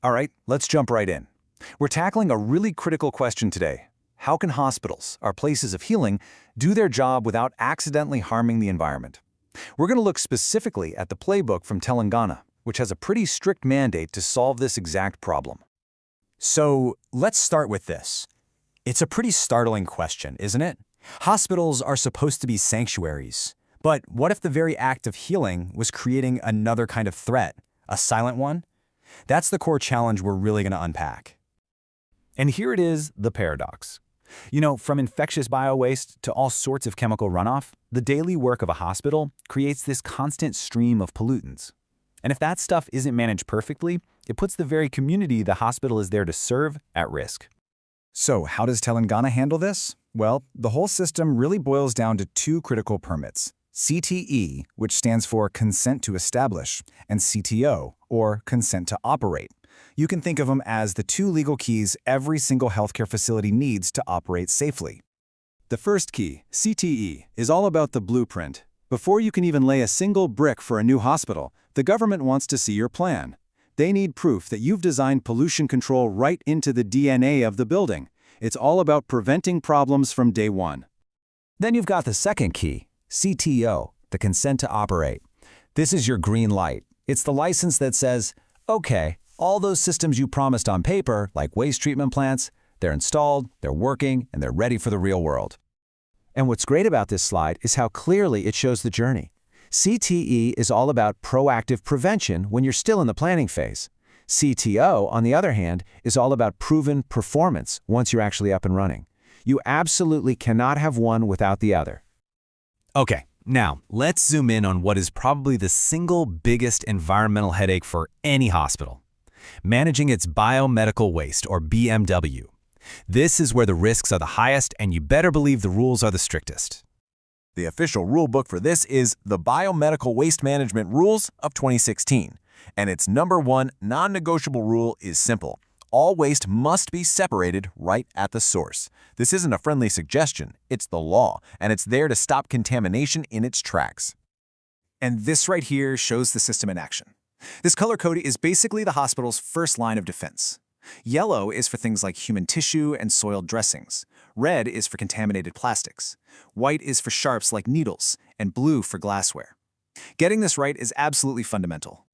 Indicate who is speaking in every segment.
Speaker 1: All right, let's jump right in. We're tackling a really critical question today. How can hospitals, our places of healing, do their job without accidentally harming the environment? We're going to look specifically at the playbook from Telangana, which has a pretty strict mandate to solve this exact problem.
Speaker 2: So let's start with this. It's a pretty startling question, isn't it? Hospitals are supposed to be sanctuaries. But what if the very act of healing was creating another kind of threat, a silent one? That's the core challenge we're really going to unpack.
Speaker 1: And here it is, the paradox. From infectious biowaste to all sorts of chemical runoff, the daily work of a hospital creates this constant stream of pollutants. And if that stuff isn't managed perfectly, it puts the very community the hospital is there to serve at risk.
Speaker 3: So how does Telangana handle this? Well, the whole system really boils down to two critical permits: CTE, which stands for Consent to Establish, and CTO, or Consent to Operate. You can think of them as the two legal keys every single healthcare facility needs to operate safely. The first key, CTE, is all about the blueprint. Before you can even lay a single brick for a new hospital, the government wants to see your plan. They need proof that you've designed pollution control right into the DNA of the building. It's all about preventing problems from day one.
Speaker 2: Then you've got the second key, CTO, the Consent to Operate. This is your green light. It's the license that says, okay, all those systems you promised on paper, like waste treatment plants, they're installed, they're working, and they're ready for the real world.
Speaker 1: And what's great about this slide is how clearly it shows the journey. CTE is all about proactive prevention when you're still in the planning phase. CTO, on the other hand, is all about proven performance once you're actually up and running. You absolutely cannot have one without the other.
Speaker 2: Okay, now let's zoom in on what is probably the single biggest environmental headache for any hospital: managing its biomedical waste, or BMW. This is where the risks are the highest, and you better believe the rules are the strictest.
Speaker 4: The official rulebook for this is the Biomedical Waste Management Rules of 2016, and its #1 non-negotiable rule is simple. All waste must be separated right at the source. This isn't a friendly suggestion, it's the law, and it's there to stop contamination in its tracks.
Speaker 3: And this right here shows the system in action. This color code is basically the hospital's first line of defense. Yellow is for things like human tissue and soiled dressings. Red is for contaminated plastics. White is for sharps like needles, and blue for glassware. Getting this right is absolutely fundamental.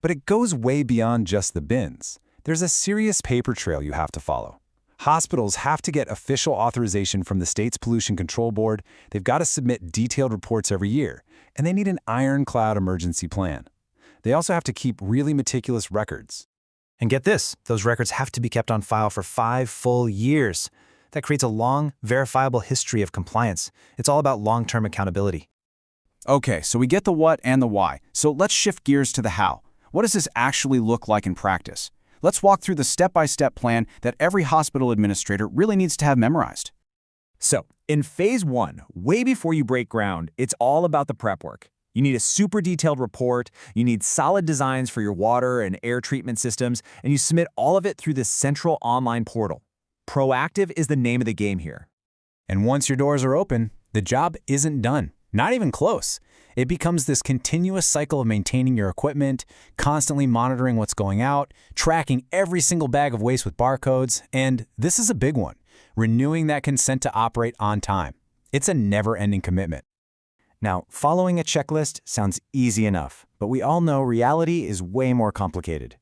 Speaker 3: But it goes way beyond just the bins. There's a serious paper trail you have to follow. Hospitals have to get official authorization from the state's pollution control board, they've got to submit detailed reports every year, and they need an ironclad emergency plan. They also have to keep really meticulous records.
Speaker 2: And get this, those records have to be kept on file for 5 full years. That creates a long, verifiable history of compliance. It's all about long-term accountability.
Speaker 3: Okay, so we get the what and the why. So let's shift gears to the how. What does this actually look like in practice? Let's walk through the step-by-step plan that every hospital administrator really needs to have memorized.
Speaker 5: So, in phase 1, way before you break ground, it's all about the prep work. You need a super detailed report, you need solid designs for your water and air treatment systems, and you submit all of it through this central online portal. Proactive is the name of the game here.
Speaker 2: And once your doors are open, the job isn't done. Not even close. It becomes this continuous cycle of maintaining your equipment, constantly monitoring what's going out, tracking every single bag of waste with barcodes, and this is a big one, renewing that consent to operate on time. It's a never-ending commitment.
Speaker 1: Now, following a checklist sounds easy enough, but we all know reality is way more complicated.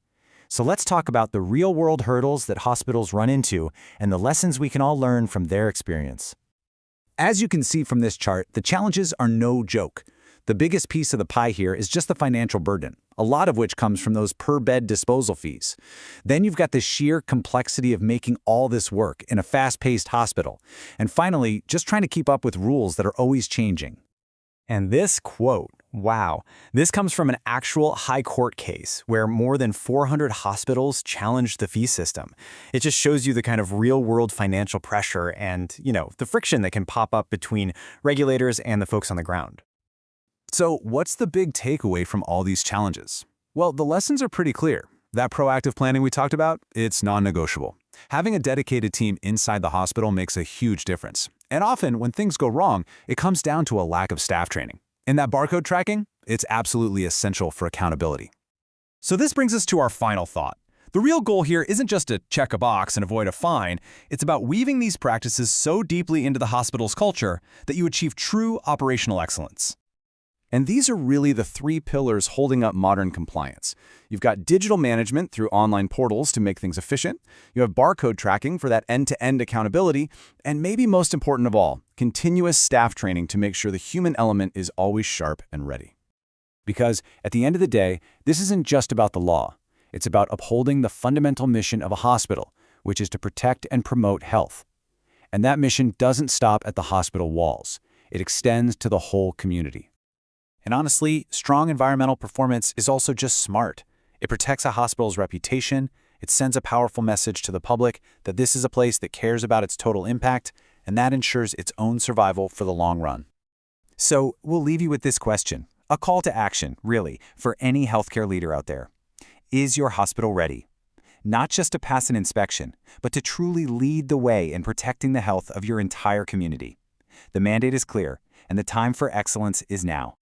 Speaker 1: So let's talk about the real-world hurdles that hospitals run into and the lessons we can all learn from their experience. As you can see from this chart, the challenges are no joke. The biggest piece of the pie here is just the financial burden, a lot of which comes from those per-bed disposal fees. Then you've got the sheer complexity of making all this work in a fast-paced hospital. And finally, just trying to keep up with rules that are always changing.
Speaker 2: And this quote, wow, this comes from an actual high court case where more than 400 hospitals challenged the fee system. It just shows you the kind of real-world financial pressure and, the friction that can pop up between regulators and the folks on the ground.
Speaker 3: So what's the big takeaway from all these challenges? Well, the lessons are pretty clear. That proactive planning we talked about, it's non-negotiable. Having a dedicated team inside the hospital makes a huge difference. And often, when things go wrong, it comes down to a lack of staff training. And that barcode tracking, it's absolutely essential for accountability.
Speaker 6: So this brings us to our final thought. The real goal here isn't just to check a box and avoid a fine, it's about weaving these practices so deeply into the hospital's culture that you achieve true operational excellence.
Speaker 7: And these are really the three pillars holding up modern compliance. You've got digital management through online portals to make things efficient. You have barcode tracking for that end-to-end accountability. And maybe most important of all, continuous staff training to make sure the human element is always sharp and ready. Because at the end of the day, this isn't just about the law. It's about upholding the fundamental mission of a hospital, which is to protect and promote health. And that mission doesn't stop at the hospital walls. It extends to the whole community. And honestly, strong environmental performance is also just smart. It protects a hospital's reputation, it sends a powerful message to the public that this is a place that cares about its total impact, and that ensures its own survival for the long run.
Speaker 1: So we'll leave you with this question, a call to action, really, for any healthcare leader out there. Is your hospital ready? Not just to pass an inspection, but to truly lead the way in protecting the health of your entire community. The mandate is clear, and the time for excellence is now.